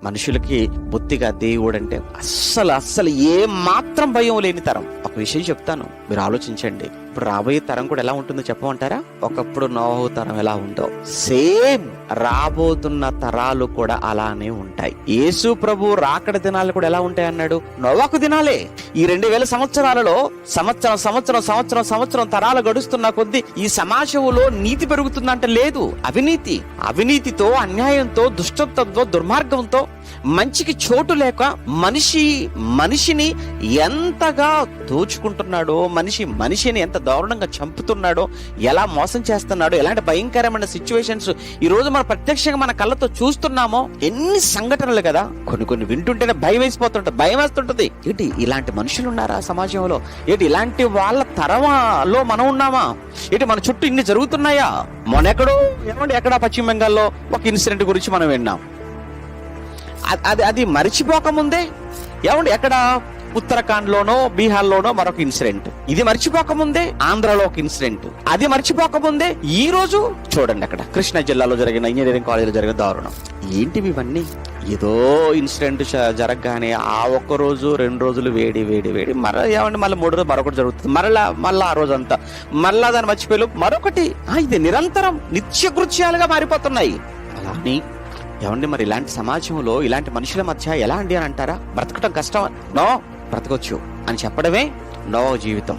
మనుషులకి బొత్తిగా దేవుడు అంటే అస్సలు ఏ మాత్రం భయం లేని తరం. ఒక విషయం చెప్తాను, మీరు ఆలోచించండి. ఇప్పుడు రాబోయే తరం కూడా ఎలా ఉంటుందో చెప్పమంటారా? ఒకప్పుడు నోహు తరం ఎలా ఉందో సేమ్ రాబోతున్న తరాలు కూడా అలానే ఉంటాయి. యేసు ప్రభు రాకడ దినాలు కూడా ఎలా ఉంటాయి అన్నాడు? నోవాకు దినాలే. ఈ 2000 సంవత్సరాలలో సంవత్సరం తరాలు గడుస్తున్న కొద్దీ ఈ సమాజంలో నీతి పెరుగుతుందంటే లేదు. అవినీతితో, అన్యాయంతో, దుష్టత్వంతో, దుర్మార్గంతో, మంచికి చోటు లేక మనిషిని ఎంతగా దోచుకుంటున్నాడో, మనిషిని ఎంత దారుణంగా చంపుతున్నాడో, ఎలా మోసం చేస్తున్నాడో, ఎలాంటి భయంకరమైన సిచ్యువేషన్స్ ఈ రోజు మనం ప్రత్యక్షంగా మన కళ్ళతో చూస్తున్నామో. ఎన్ని సంఘటనలు కదా, కొన్ని వింటుంటేనే భయం వేస్తుంటది. ఏంటి ఇలాంటి మనుషులు ఉన్నారా సమాజంలో? ఏంటి ఇలాంటి వాళ్ళ తరంలో మనం ఉన్నామా? ఏంటి మన చుట్టూ ఇన్ని జరుగుతున్నాయా? ఎక్కడ పశ్చిమ బెంగాల్లో ఒక ఇన్సిడెంట్ గురించి మనం విన్నాం. అది మరిచిపోకముందే ఎక్కడ ఉత్తరాఖండ్ లోనో బీహార్ లోనో మరొక ఇన్సిడెంట్. ఇది మర్చిపోకముందే ఆంధ్రలో ఒక ఇన్సిడెంట్. అది మర్చిపోకముందే ఈ రోజు చూడండి అక్కడ కృష్ణా జిల్లాలో జరిగిన ఇంజనీరింగ్ కాలేజీలో జరిగిన దారుణం. ఏంటివి ఇవన్నీ? ఏదో ఇన్సిడెంట్ జరగగానే ఆ ఒక్క రోజు 2 రోజులు వేడి మళ్ళీ 3 రోజులు మరొకటి జరుగుతుంది. మళ్ళా ఆ రోజు అంతా మళ్ళా దాన్ని మర్చిపోయి మరొకటి. ఇది నిరంతరం నిత్యకృత్యాలుగా మారిపోతున్నాయి. అలా అని మరి ఇలాంటి సమాజంలో ఇలాంటి మనుషుల మధ్య ఎలా అండి అని అంటారా? బ్రతకటం కష్టం? నో, బ్రతకొచ్చు అని చెప్పడమే నో జీవితం.